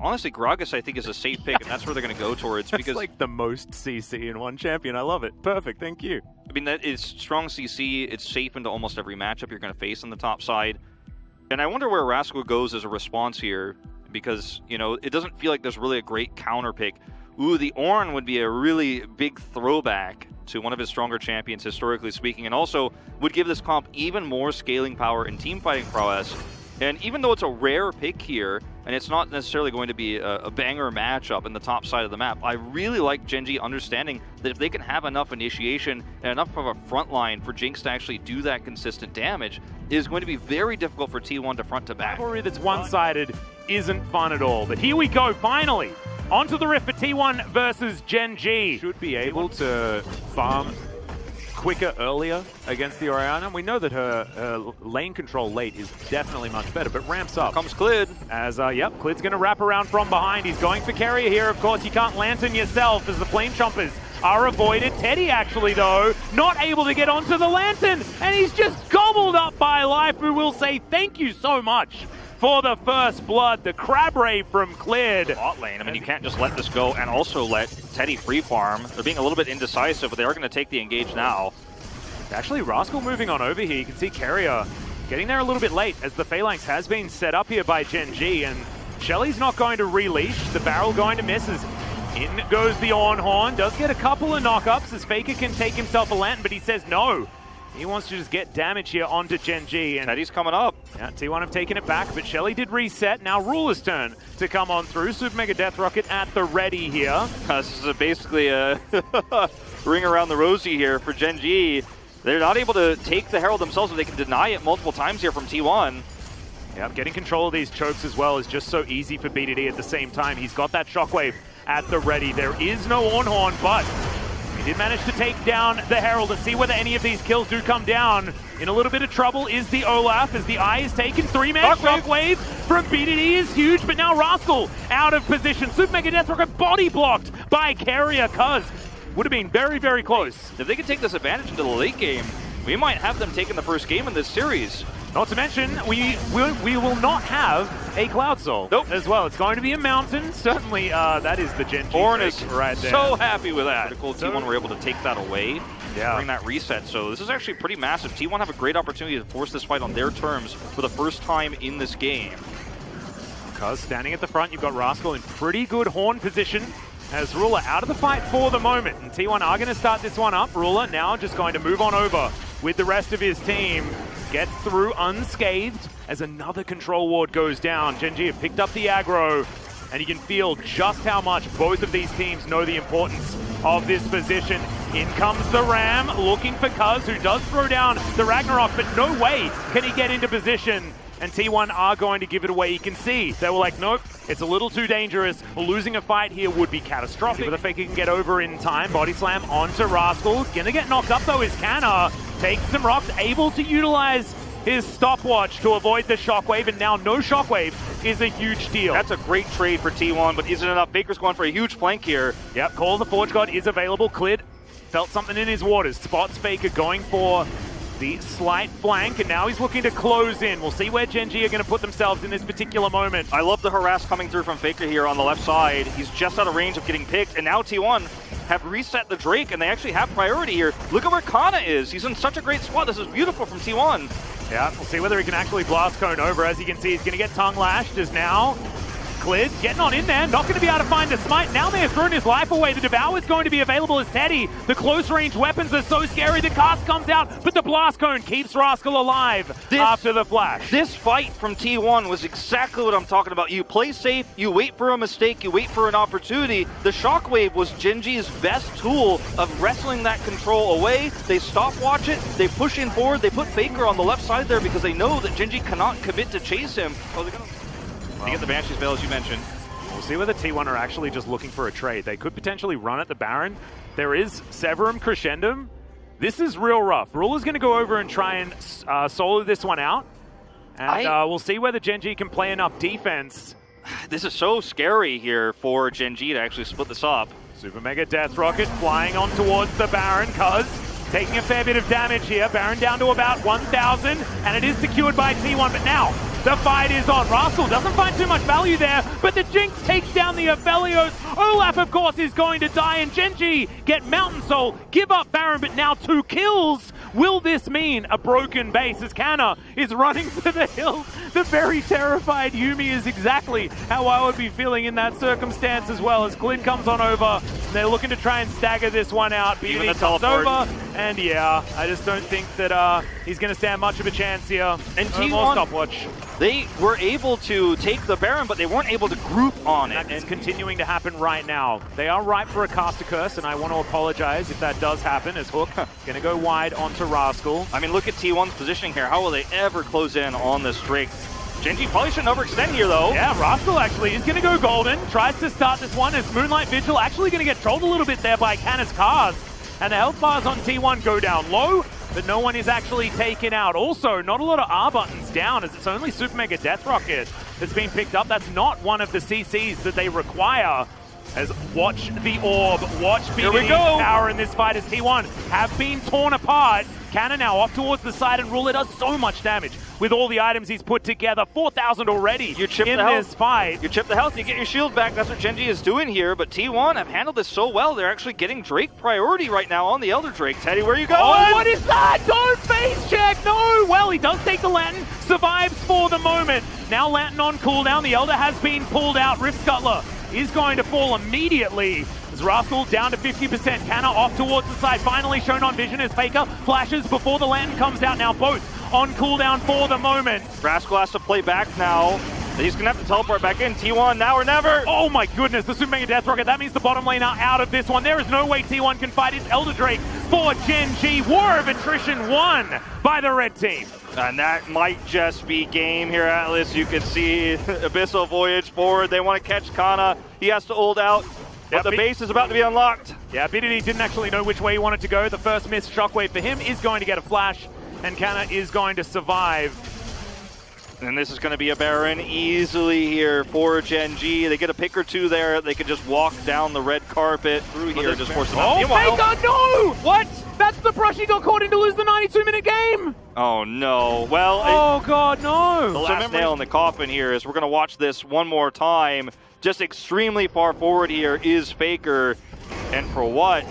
honestly, Gragas I think is a safe pick, and that's where they're going to go towards. That's because like the most CC in one champion. I love it. Perfect, thank you. I mean, that is strong CC. It's safe into almost every matchup you're going to face on the top side. And I wonder where Rascal goes as a response here, because, you know, it doesn't feel like there's really a great counter pick. Ooh, the Ornn would be a really big throwback to one of his stronger champions, historically speaking, and also would give this comp even more scaling power and team fighting prowess. And even though it's a rare pick here, and it's not necessarily going to be a banger matchup in the top side of the map, I really like Gen G understanding that if they can have enough initiation and enough of a front line for Jinx to actually do that consistent damage, it is going to be very difficult for T1 to front to back. Rivalry that's one-sided isn't fun at all. But here we go, finally. Onto the rift for T1 versus Gen G. Should be able to farm quicker, earlier against the Orianna. We know that her lane control late is definitely much better, but ramps up. Comes Clid. As, Clid's going to wrap around from behind. He's going for carrier here. Of course, you can't lantern yourself as the flame chompers are avoided. Teddy, actually, though, not able to get onto the lantern, and he's just gobbled up by Life, who will say thank you so much for the first blood. The crab ray from Clid. Bot lane. I mean, you can't just let this go and also let Teddy free farm. They're being a little bit indecisive, but they are going to take the engage now. Actually, Rascal moving on over here. You can see Carrier getting there a little bit late as the Phalanx has been set up here by Gen G, and Shelly's not going to releash. The barrel going to miss as in goes the Ornn Horn. Does get a couple of knockups as Faker can take himself a lantern, but he says no. He wants to just get damage here onto Gen G. And Teddy's coming up. Yeah, T1 have taken it back, but Shelly did reset. Now Ruler's turn to come on through. Super Mega Death Rocket at the ready here. This is basically a ring around the rosy here for Gen G. They're not able to take the Herald themselves, but they can deny it multiple times here from T1. Yeah, getting control of these chokes as well is just so easy for BDD at the same time. He's got that Shockwave at the ready. There is no Ornn Horn, but he did manage to take down the Herald. And see whether any of these kills do come down. In a little bit of trouble is the Olaf as the eye is taken. 3-man Shockwave from BDD is huge, but now Rascal out of position. Super Mega Death Rocket body blocked by Carrier, cuz would have been very, very close. If they can take this advantage into the late game, we might have them taking the first game in this series. Not to mention, we will not have a Cloud Soul as well. It's going to be a Mountain. Certainly, that is the Gen G Ornn is right there. so happy with that. Critical T1 were able to take that away, bring that reset. So this is actually pretty massive. T1 have a great opportunity to force this fight on their terms for the first time in this game. Cuz standing at the front, you've got Rascal in pretty good horn position. As Ruler out of the fight for the moment. And T1 are going to start this one up. Ruler now just going to move on over with the rest of his team. Gets through unscathed as another control ward goes down. Gen G have picked up the aggro, and you can feel just how much both of these teams know the importance of this position. In comes the Ram, looking for Cuz, who does throw down the Ragnarok, but no way can he get into position. And T1 are going to give it away. You can see they were like, nope, it's a little too dangerous. Losing a fight here would be catastrophic. But the Faker can get over in time. Body slam onto Rascal. Gonna get knocked up though is Canna. Takes some rocks, able to utilize his stopwatch to avoid the Shockwave, and now no Shockwave is a huge deal. That's a great trade for T1, but isn't enough. Baker's going for a huge flank here. Yep, Call of the Forge God is available. Clid felt something in his waters. Spots Faker going for the slight flank, and now he's looking to close in. We'll see where Gen G are going to put themselves in this particular moment. I love the harass coming through from Faker here on the left side. He's just out of range of getting picked, and now T1 have reset the Drake, and they actually have priority here. Look at where Kana is. He's in such a great spot. This is beautiful from T1. Yeah, we'll see whether he can actually blast cone over. As you can see, he's going to get tongue lashed as now Clid getting on in there, not going to be able to find the smite. Now they have thrown his life away. The Devour is going to be available as Teddy. The close range weapons are so scary. The cast comes out, but the blast cone keeps Rascal alive after the flash. This fight from T1 was exactly what I'm talking about. You play safe, you wait for a mistake, you wait for an opportunity. The Shockwave was Gen G's best tool of wrestling that control away. They stopwatch it, they push in forward, they put Faker on the left side there because they know that Gen G cannot commit to chase him. Oh, they're gonna get the Banshee's Veil, as you mentioned. We'll see whether T1 are actually just looking for a trade. They could potentially run at the Baron. There is Severum Crescendum. This is real rough. Ruler's going to go over and try and solo this one out. And we'll see whether Gen G can play enough defense. This is so scary here for Gen G to actually split this up. Super Mega Death Rocket flying on towards the Baron, cuz taking a fair bit of damage here. Baron down to about 1,000, and it is secured by T1, but now The fight is on. Rascal doesn't find too much value there, but the Jinx takes down the Aphelios. Olaf, of course, is going to die, and Genji get Mountain Soul, give up Baron, but now 2 kills. Will this mean a broken base as Kana is running for the hills? The very terrified Yuumi is exactly how I would be feeling in that circumstance as well, as Clint comes on over. They're looking to try and stagger this one out. Even the comes teleport. over, and yeah, I just don't think that he's going to stand much of a chance here. And No more stopwatch. They were able to take the Baron, but they weren't able to group on it. And it's continuing to happen right now. They are ripe for a caster curse, and I want to apologize if that does happen, as Hook going to go wide onto Rascal. I mean, look at T1's positioning here. How will they ever close in on this Drake? Genji probably shouldn't overextend here, though. Yeah, Rascal actually is going to go golden. Tries to start this one as Moonlight Vigil actually going to get trolled a little bit there by Kana's cars. And the health bars on T1 go down low, but no one is actually taken out. Also, not a lot of R buttons down, as it's only Super Mega Death Rocket that's been picked up. That's not one of the CCs that they require. As watch the orb, watch BDD's power in this fight as T1 have been torn apart. Kana now off towards the side, and Ruler does so much damage with all the items he's put together. 4,000 already you chip in the this health. fight. You chip the health, you get your shield back. That's what Genji is doing here, but T1 have handled this so well. They're actually getting Drake priority right now on the Elder Drake. Teddy, where are you going? Oh, what is that? Don't face check! No! Well, he does take the Lantern, survives for the moment. Now Lantern on cooldown. The Elder has been pulled out. Rift Scuttler is going to fall immediately. As Rascal down to 50%. Kana off towards the side. Finally shown on vision as Faker flashes before the Lantern comes out. Now both on cooldown for the moment. Rascal has to play back now. He's going to have to teleport back in. T1 now or never. Oh my goodness, the Super Mega Death Rocket. That means the bottom lane are out of this one. There is no way T1 can fight his Elder Drake for Genji. War of attrition won by the red team. And that might just be game here, Atlas. You can see Abyssal Voyage forward. They want to catch Kana. He has to ult out. But the base is about to be unlocked. Yeah, BDD didn't actually know which way he wanted to go. The first missed shockwave for him is going to get a flash, and Kana is going to survive. And this is going to be a Baron easily here for Genji. They get a pick or two there. They can just walk down the red carpet through here and just force them out. Oh my god, no! What? That's the brush he got caught in to lose the 92-minute game! Oh no. Well, oh god, no! The last nail in the coffin here is we're going to watch this one more time. Just extremely far forward here is Faker. And for what?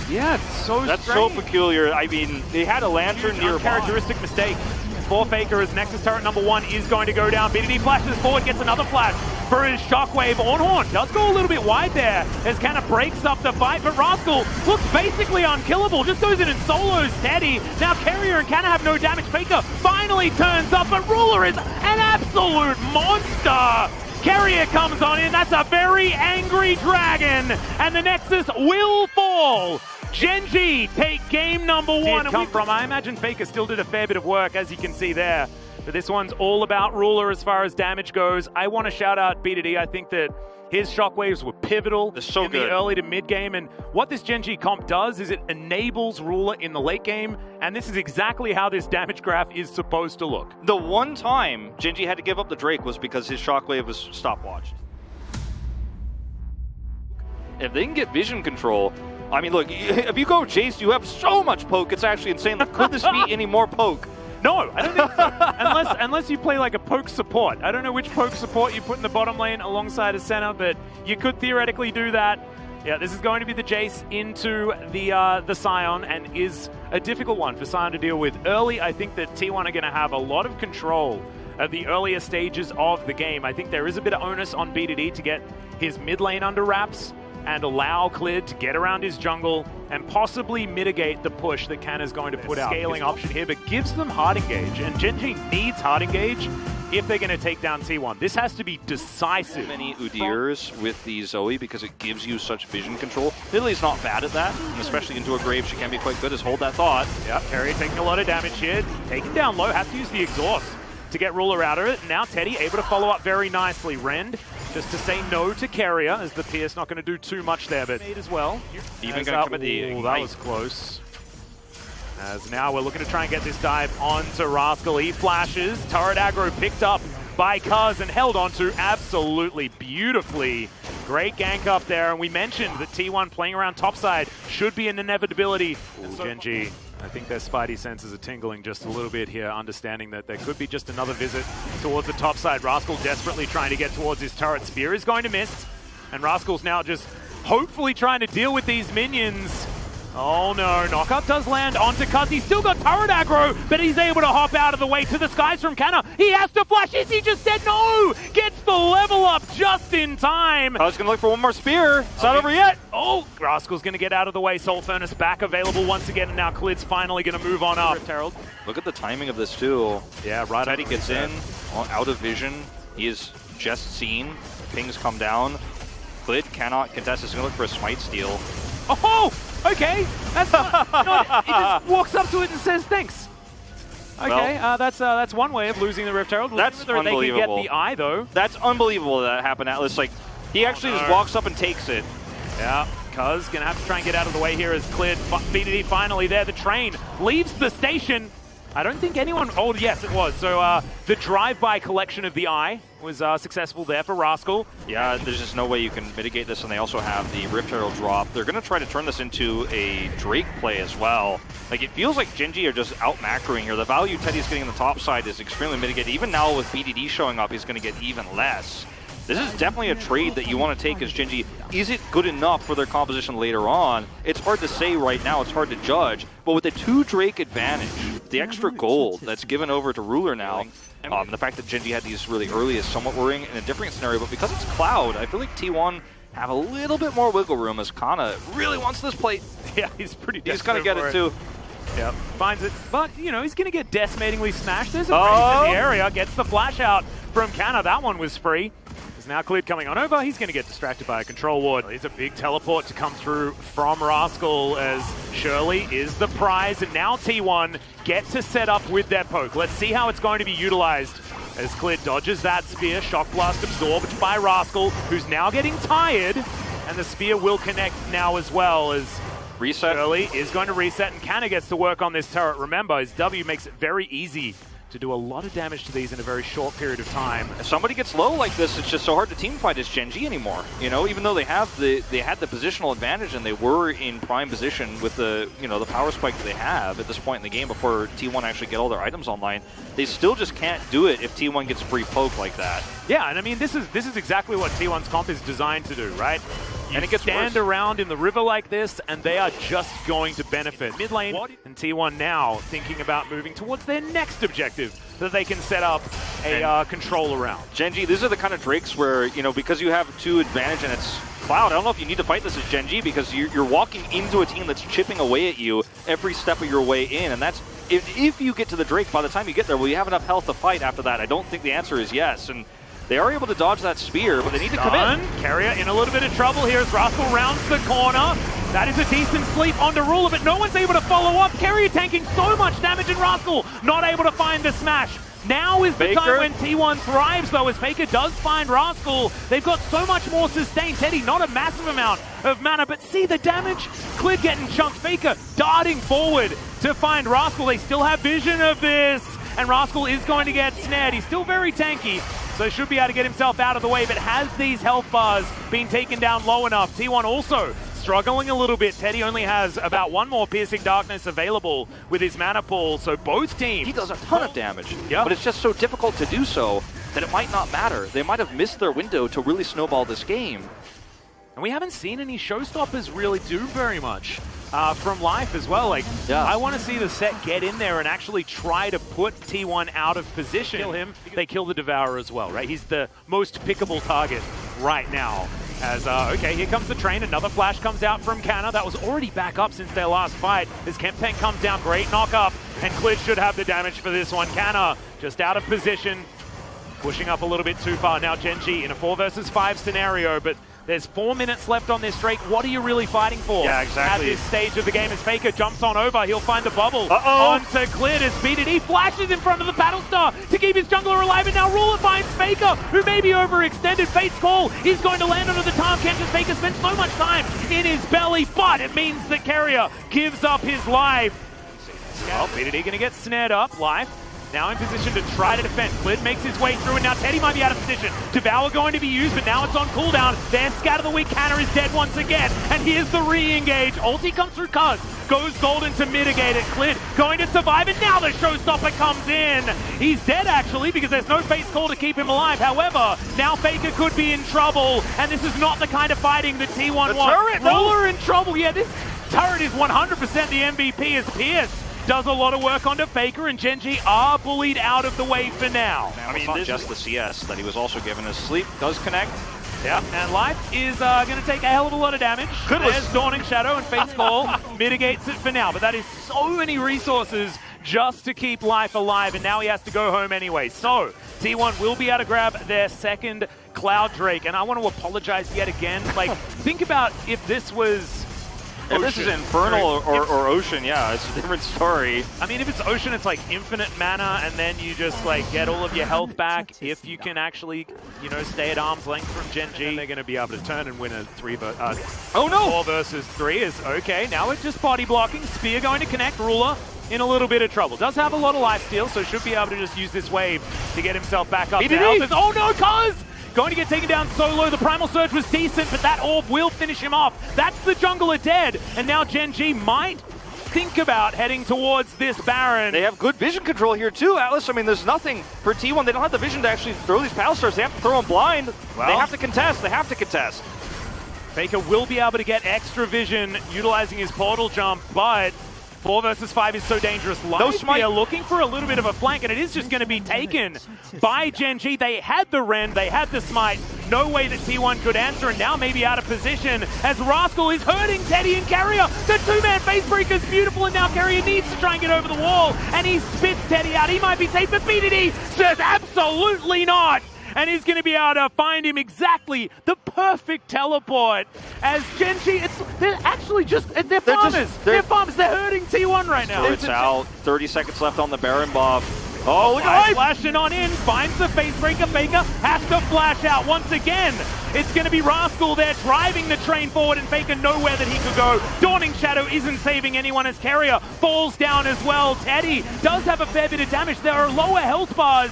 Yeah, it's so That's strange. so peculiar. I mean, they had a lantern near Uncharacteristic mistake for Faker as Nexus turret number 1 is going to go down. BDD flashes forward, gets another flash for his shockwave. Ornhorn does go a little bit wide there as kind of breaks up the fight, but Rascal looks basically unkillable. Just goes in and solos Teddy. Now Carrier and Kana have no damage. Faker finally turns up, but Ruler is an absolute monster. Carrier comes on in. That's a very angry dragon, and the Nexus will fall. Genji take game number 1. I imagine Faker still did a fair bit of work, as you can see there. But this one's all about Ruler as far as damage goes. I want to shout out BDD. I think that his shockwaves were pivotal in the early to mid game. And what this Genji comp does is it enables Ruler in the late game. And this is exactly how this damage graph is supposed to look. The one time Genji had to give up the Drake was because his shockwave was stopwatched. If they can get vision control, I mean, look, if you go Jace, you have so much poke, it's actually insane. Like, could this be any more poke? No, I don't think so. unless you play like a poke support. I don't know which poke support you put in the bottom lane alongside a center, but you could theoretically do that. Yeah, this is going to be the Jace into the Scion, and is a difficult one for Scion to deal with. Early, I think that T1 are going to have a lot of control at the earlier stages of the game. I think there is a bit of onus on BDD to get his mid lane under wraps and allow Cleared to get around his jungle and possibly mitigate the push that Kana's going to put out. Scaling option here, but gives them hard engage, and Genji needs hard engage if they're going to take down T1. This has to be decisive. Many Udyrs with the Zoe because it gives you such vision control. Lily's not bad at that, and especially into a grave, she can be quite good. Just hold that thought. Yep, Carrier taking a lot of damage here. Taken down low, has to use the exhaust to get Ruler out of it. Now Teddy able to follow up very nicely. Rend just to say no to Carrier, as the Pierce not going to do too much there, but as well. Even going to come at the Ignite. That was close. As now we're looking to try and get this dive onto Rascal. He flashes. Turret aggro picked up by Cuz and held onto absolutely beautifully. Great gank up there, and we mentioned that T1 playing around topside should be an inevitability. Genji I think their spidey senses are tingling just a little bit here, understanding that there could be just another visit towards the top side. Rascal desperately trying to get towards his turret. Spear is going to miss, and Rascal's now just hopefully trying to deal with these minions. Oh no, knockup does land onto Cuz. He's still got turret aggro, but he's able to hop out of the way to the skies from Canna. He has to flash. Is he just dead? No! Gets the level up just in time. Cuz gonna look for one more spear. It's not over yet. Oh, Rascal's gonna get out of the way. Soul Furnace back available once again, and now Klid's finally gonna move on up. Herald. Look at the timing of this too. Yeah, right. Teddy gets in, out of vision. He is just seen. Pings come down. Klid cannot contest. He's gonna look for a smite steal. Oh! Okay, that's not, he just walks up to it and says thanks. Okay, well, that's one way of losing the Rift Herald. That's unbelievable. They can get the eye though. That's unbelievable that happened, Atlas. Like, he actually just walks up and takes it. Yeah, Cuz gonna have to try and get out of the way here as Klid. BDD finally there. The train leaves the station. I don't think anyone... Oh, yes, it was. So the drive-by collection of the eye was successful there for Rascal. Yeah, there's just no way you can mitigate this, and they also have the Rift Herald drop. They're going to try to turn this into a Drake play as well. Like, it feels like Genji are just out-macroing here. The value Teddy's getting on the top side is extremely mitigated. Even now with BDD showing up, he's going to get even less. This is definitely a trade that you want to take as Genji. Is it good enough for their composition later on? It's hard to say right now. It's hard to judge. But with the 2 Drake advantage, the extra gold that's given over to Ruler now, the fact that Genji had these really early is somewhat worrying in a different scenario. But because it's Cloud, I feel like T1 have a little bit more wiggle room as Kana really wants this plate. Yeah, he's pretty desperate. He's going to get it too. Yep, finds it, but you know, he's going to get decimatingly smashed. There's a raise in the area, gets the flash out from Kana. That one was free. There's now Klid coming on over. He's going to get distracted by a control ward. It's a big teleport to come through from Rascal as Shirley is the prize, and now T1 get to set up with their poke. Let's see how it's going to be utilized as Klid dodges that spear. Shock blast absorbed by Rascal, who's now getting tired, and the spear will connect now as well as reset. Shirley is going to reset, and Kana gets to work on this turret. Remember, his W makes it very easy to do a lot of damage to these in a very short period of time. If somebody gets low like this, it's just so hard to teamfight as Genji anymore. You know, even though they had the positional advantage and they were in prime position with the the power spike that they have at this point in the game before T1 actually get all their items online, they still just can't do it if T1 gets free poke like that. Yeah, and I mean this is exactly what T1's comp is designed to do, right? And it gets stand around in the river like this, and they are just going to benefit. Mid lane and T1 now thinking about moving towards their next objective that they can set up a control around. Genji, these are the kind of Drakes where, because you have 2 advantage and it's Cloud, I don't know if you need to fight this as Genji because you're walking into a team that's chipping away at you every step of your way in, and that's, if you get to the Drake, by the time you get there, will you have enough health to fight after that? I don't think the answer is yes, and they are able to dodge that spear, but they need to commit. Carrier in a little bit of trouble here as Rascal rounds the corner. That is a decent sleep onto Ruler, but no one's able to follow up. Carrier tanking so much damage, and Rascal not able to find the smash. Now is the time when T1 thrives, though, as Faker does find Rascal. They've got so much more sustain. Teddy, not a massive amount of mana, but see the damage? Klid getting chunked. Faker darting forward to find Rascal. They still have vision of this, and Rascal is going to get snared. He's still very tanky, so he should be able to get himself out of the way, but has these health bars been taken down low enough? T1 also struggling a little bit. Teddy only has about 1 more Piercing Darkness available with his mana pool, so both teams... He does a ton of damage, but it's just so difficult to do so that it might not matter. They might have missed their window to really snowball this game. And we haven't seen any showstoppers really do very much from Life as well. Like, I want to see the set get in there and actually try to put T1 out of position. Kill him. They kill the Devourer as well, right? He's the most pickable target right now. As, okay, here comes the train. Another flash comes out from Kana. That was already back up since their last fight. As Kemp Tank comes down, great knock up. And Klid should have the damage for this one. Kana just out of position, pushing up a little bit too far. Now Genji in a 4 versus 5 scenario, but there's 4 minutes left on this Drake. What are you really fighting for? Yeah, exactly. At this stage of the game, as Faker jumps on over, he'll find the bubble. Onto Klid as BDD flashes in front of the Battlestar to keep his jungler alive, and now Ruler finds Faker, who may be overextended. Fate's call is going to land under the Tom Kent as Faker spends so much time in his belly, but it means that Carrier gives up his life. Well, BDD gonna get snared up. Life Now in position to try to defend. Clid makes his way through, and now Teddy might be out of position. Devour going to be used, but now it's on cooldown. There's Scatter the Weak. Canna is dead once again, and here's the re-engage. Ulti comes through Cuz. Goes golden to mitigate it. Clid going to survive, and now the showstopper comes in. He's dead, actually, because there's no face call to keep him alive. However, now Faker could be in trouble, and this is not the kind of fighting that T1 wants. Ruler in trouble. Yeah, this turret is 100% the MVP as Pierce does a lot of work onto Faker, and Gen.G are bullied out of the way for now. I mean, it's not just the CS that he was also given. His sleep does connect. Yeah, and Life is going to take a hell of a lot of damage. There's Dawning Shadow, and Fate's Call mitigates it for now, but that is so many resources just to keep Life alive, and now he has to go home anyway. So, T1 will be able to grab their second Cloud Drake, and I want to apologize yet again. Like, think about if this was If this is Infernal or Ocean, yeah, it's a different story. I mean, if it's Ocean, it's like infinite mana, and then you just like get all of your health back. If you can actually, you know, stay at arm's length from Gen.G, they're going to be able to turn and win a 4 versus 3 is okay. Now it's just body blocking. Spear going to connect. Ruler in a little bit of trouble. Does have a lot of life steal, so should be able to just use this wave to get himself back up. Oh no, Cuz! Going to get taken down solo. The Primal Surge was decent, but that orb will finish him off. That's the jungler dead. And now Gen.G might think about heading towards this Baron. They have good vision control here too, Atlas. I mean, there's nothing for T1. They don't have the vision to actually throw these Battle Stars. They have to throw them blind. Well, they have to contest. They have to contest. Faker will be able to get extra vision utilizing his portal jump, but 4 versus 5 is so dangerous. Life are looking for a little bit of a flank, and it is just going to be taken by Gen.G. They had the Ren, they had the Smite. No way that T1 could answer, and now maybe out of position as Rascal is hurting Teddy and Carrier. The two-man face breaker is beautiful, and now Carrier needs to try and get over the wall, and he spits Teddy out. He might be safe, but BDD says absolutely not. And he's going to be able to find him exactly the perfect teleport. As Gen.G, they're actually just, they're farmers. They're farmers. They're hurting T1 right now. It's out. 30 seconds left on the Baron buff. Oh, look at Life! Flashing on in, finds the face breaker. Faker has to flash out once again. It's going to be Rascal there driving the train forward, and Faker nowhere that he could go. Dawning Shadow isn't saving anyone as Carrier falls down as well. Teddy does have a fair bit of damage. There are lower health bars,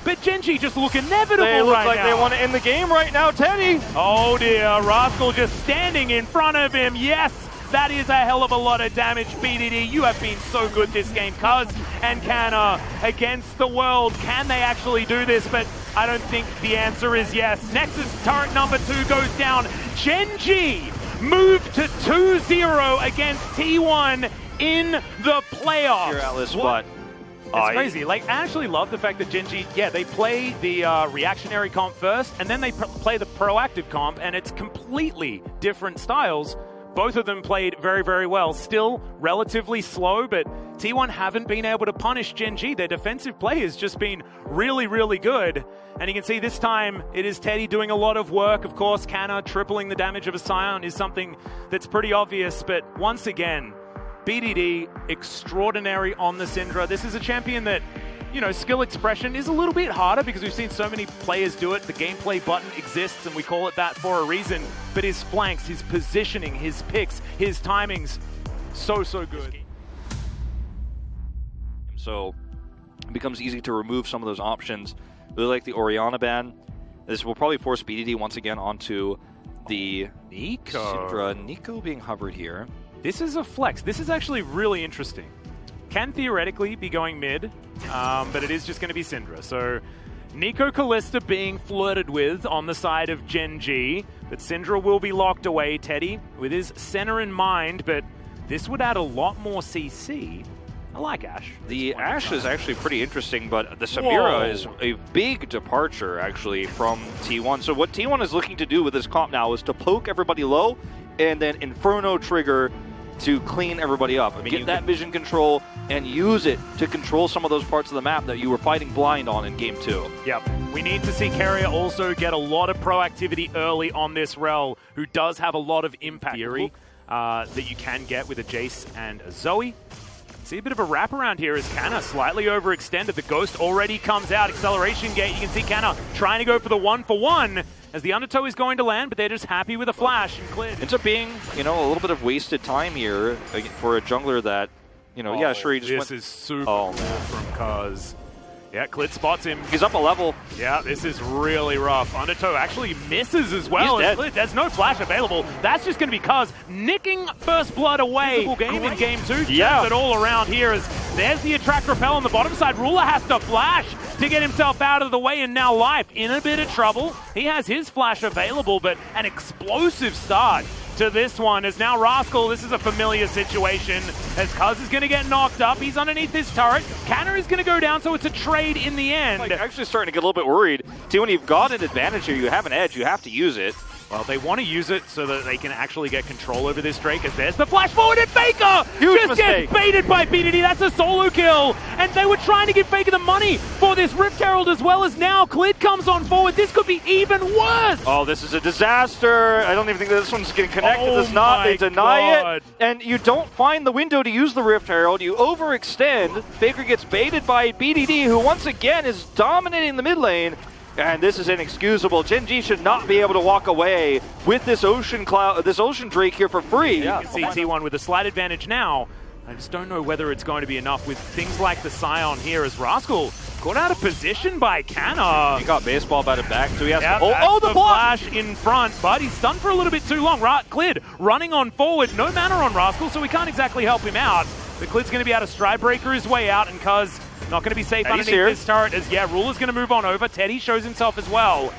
but Gen.G just look inevitable right now. They look like now. they want to end the game right now, Teddy. Oh dear, Rascal just standing in front of him. Yes, that is a hell of a lot of damage. BDD, you have been so good this game. Cuz and Canna against the world. Can they actually do this? But I don't think the answer is yes. Nexus turret number 2 goes down. Gen.G move to 2-0 against T1 in the playoffs. Here, Atlas, but it's crazy. Like, I actually love the fact that Gen.G, yeah, they play the reactionary comp first, and then they play the proactive comp, and it's completely different styles. Both of them played very, very well. Still relatively slow, but T1 haven't been able to punish Gen.G. Their defensive play has just been really, really good. And you can see this time it is Teddy doing a lot of work. Of course, Canna tripling the damage of a Scion is something that's pretty obvious, but once again, BDD, extraordinary on the Syndra. This is a champion that, you know, skill expression is a little bit harder because we've seen so many players do it. The gameplay button exists, and we call it that for a reason. But his flanks, his positioning, his picks, his timings, so good. So it becomes easy to remove some of those options. Really like the Orianna ban. This will probably force BDD once again onto the Syndra. Nico being hovered here. This is a flex. This is actually really interesting. Can theoretically be going mid, but it is just going to be Syndra. So Nico Callista being flirted with on the side of Gen.G, but Syndra will be locked away. Teddy with his center in mind, but this would add a lot more CC. I like Ashe. The Ashe is actually pretty interesting, but the Samira is a big departure actually from T1. So what T1 is looking to do with this comp now is to poke everybody low and then Inferno trigger to clean everybody up. I mean, get that vision control and use it to control some of those parts of the map that you were fighting blind on in Game 2. Yep. We need to see Carrier also get a lot of proactivity early on this Rel, who does have a lot of impact theory that you can get with a Jace and a Zoe. See a bit of a wraparound here as Canna slightly overextended. The Ghost already comes out. Acceleration gate. You can see Canna trying to go for the 1-for-1 as the Undertow is going to land, but they're just happy with a flash and Clid. Ends up being, you know, a little bit of wasted time here for a jungler that, you know, yeah, sure, he just This is super cool from Cuz. Yeah, Clit spots him. He's up a level. Yeah, this is really rough. Undertow actually misses as well. He's dead. There's no flash available. That's just going to be Cuz nicking First Blood away in game 2. Yeah. Turns it all around here as there's the attract repel on the bottom side. Ruler has to flash to get himself out of the way, and now Life in a bit of trouble. He has his flash available, but an explosive start to this one is now Rascal. This is a familiar situation as Cuz is going to get knocked up. He's underneath this turret. Canna is going to go down, so it's a trade in the end. Like, actually starting to get a little bit worried. See, when you've got an advantage here, you have an edge, you have to use it. Well, they want to use it so that they can actually get control over this Drake, as there's the flash forward, and Faker Huge just mistake. gets baited by BDD. That's a solo kill, and they were trying to give Faker the money for this Rift Herald, as well as now Clid comes on forward. This could be even worse. Oh, this is a disaster. I don't even think that this one's getting connected. Oh It's not. They deny God. it. And you don't find the window to use the Rift Herald. You overextend. Faker gets baited by BDD, who once again is dominating the mid lane. And this is inexcusable. Gen G should not be able to walk away with this Ocean Drake here for free. You can see T1 with a slight advantage now. I just don't know whether it's going to be enough with things like the Scion here, as Rascal got out of position by Canna. He got baseball batted back, so he has Yeah, to... that's the block! flash in front, but he's stunned for a little bit too long. Clid running on forward, no mana on Rascal, so we can't exactly help him out. But Clid's going to be able to stride breaker his way out, and Cuz not going to be safe underneath this turret, as Ruler's going to move on over. Teddy shows himself as well.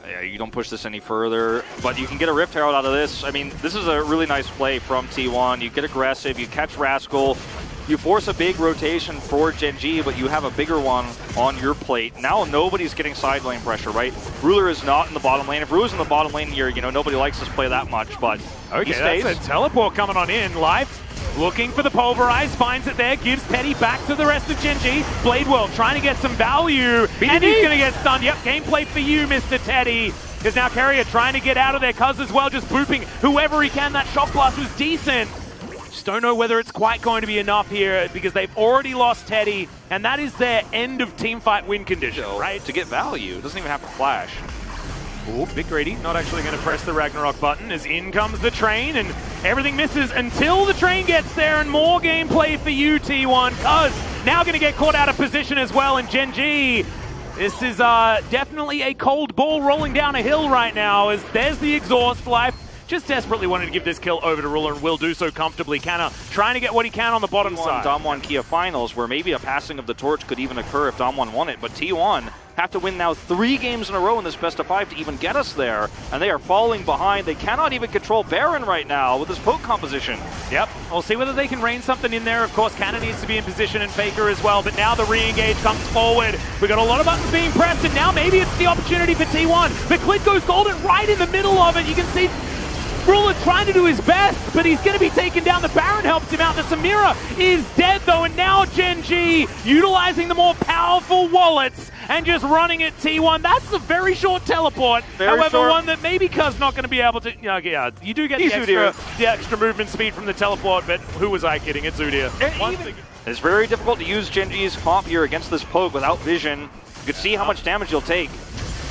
Yeah, you don't push this any further, but you can get a Rift Herald out of this. I mean, this is a really nice play from T1. You get aggressive, you catch Rascal, you force a big rotation for Gen G, but you have a bigger one on your plate. Now nobody's getting side lane pressure, right? Ruler is not in the bottom lane. If Ruler's in the bottom lane, nobody likes this play that much, but okay, he stays. That's a teleport coming on in. Life looking for the pulverize, finds it there, gives Teddy back to the rest of Gen G. Bladewell trying to get some value, and he's going to get stunned. Yep, gameplay for you, Mr. Teddy. Because now Carrier trying to get out of there. Cuz as well, just booping whoever he can. That shock blast was decent. Just don't know whether it's quite going to be enough here, because they've already lost Teddy, and that is their end of teamfight win condition, right? To get value, it doesn't even have to flash. Ooh, bit greedy, not actually going to press the Ragnarok button, as in comes the train, and everything misses until the train gets there, and more gameplay for you, T1. Cuz now going to get caught out of position as well, and Gen G, this is definitely a cold ball rolling down a hill right now, as there's the exhaust. Life just desperately wanted to give this kill over to Ruler, and will do so comfortably. Canna trying to get what he can on the bottom side. Damwon Kia finals, where maybe a passing of the torch could even occur if Damwon won it, but T1 have to win now 3 games in a row in this best of 5 to even get us there, and they are falling behind. They cannot even control Baron right now with this poke composition. Yep, we'll see whether they can rain something in there. Of course, Canna needs to be in position, and Faker as well, but now the re-engage comes forward. We got a lot of buttons being pressed, and now maybe it's the opportunity for T1. The Clid goes golden right in the middle of it. You can see Ruler trying to do his best, but he's going to be taken down. The Baron helps him out. The Samira is dead, though, and now Gen G utilizing the more powerful wallets and just running at T1. That's a very short teleport. However, short. one that maybe Cuz not going to be able to... Yeah, you do get the extra movement speed from the teleport, but who was I kidding? It's Udyr. It's very difficult to use Gen G's comp here against this poke without vision. You can see how much damage you'll take.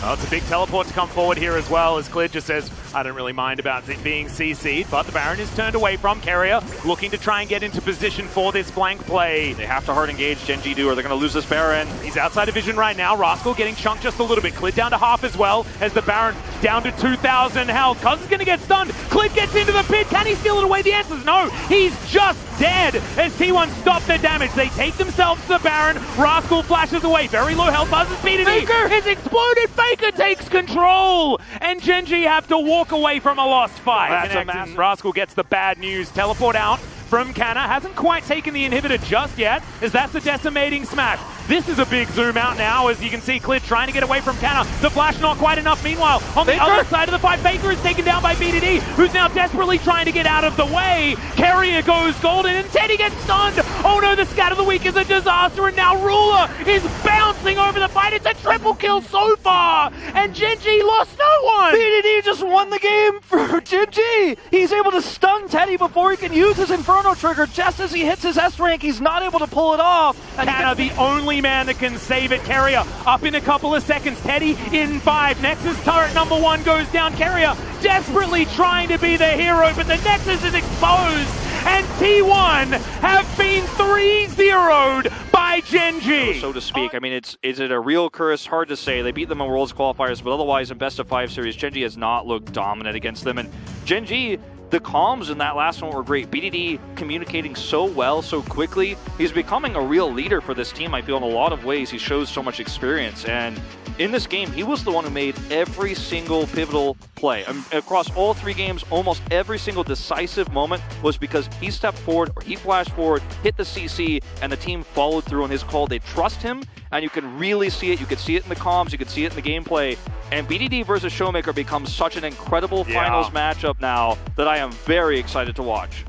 Oh, it's a big teleport to come forward here as well, as Clid just says, I don't really mind about it being CC'd, but the Baron is turned away from Carrier, looking to try and get into position for this flank play. They have to hard engage Gen G do, or they're going to lose this Baron. He's outside of vision right now. Rascal getting chunked just a little bit. Clid down to half as well, as the Baron down to 2,000 health. Cuz is going to get stunned. Clid gets into the pit. Can he steal it away? The answer is no. He's just dead as T1 stop their damage. They take themselves to the Baron. Rascal flashes away. Very low health. Buzz is beaten. Faker is exploded. Faker takes control, and Gen G have to walk away from a lost fight. That's a massive... Rascal gets the bad news. Teleport out from Canna. Hasn't quite taken the inhibitor just yet, as that's the decimating smash. This is a big zoom out now, as you can see Clid trying to get away from Canna. The flash not quite enough. Meanwhile, on the other side of the fight, Faker is taken down by BDD, who's now desperately trying to get out of the way. Carrier goes golden, and Teddy gets stunned. Oh no, the scat of the week is a disaster, and now Ruler is bouncing over the fight. It's a triple kill so far, and Gen G lost no one. BDD just won the game for Gen G. He's able to stun Teddy before he can use his Inferno trigger. Just as he hits his S rank, he's not able to pull it off. And Canna, the only man that can save it. Carrier up in a couple of seconds. Teddy in 5. Nexus turret number 1 goes down. Carrier desperately trying to be the hero, but the Nexus is exposed, and T1 have been 3-0'd by Genji! So to speak. I mean, is it a real curse? Hard to say. They beat them in Worlds qualifiers, but otherwise in best of 5 series, Genji has not looked dominant against them. And Genji, the comms in that last one were great. BDD communicating so well, so quickly. He's becoming a real leader for this team, I feel, in a lot of ways. He shows so much experience. And in this game, he was the one who made every single pivotal play. Across all 3 games, almost every single decisive moment was because he stepped forward or he flashed forward, hit the CC, and the team followed through on his call. They trust him, and you can really see it. You can see it in the comms, you can see it in the gameplay. And BDD versus Showmaker becomes such an incredible finals matchup now that I am very excited to watch.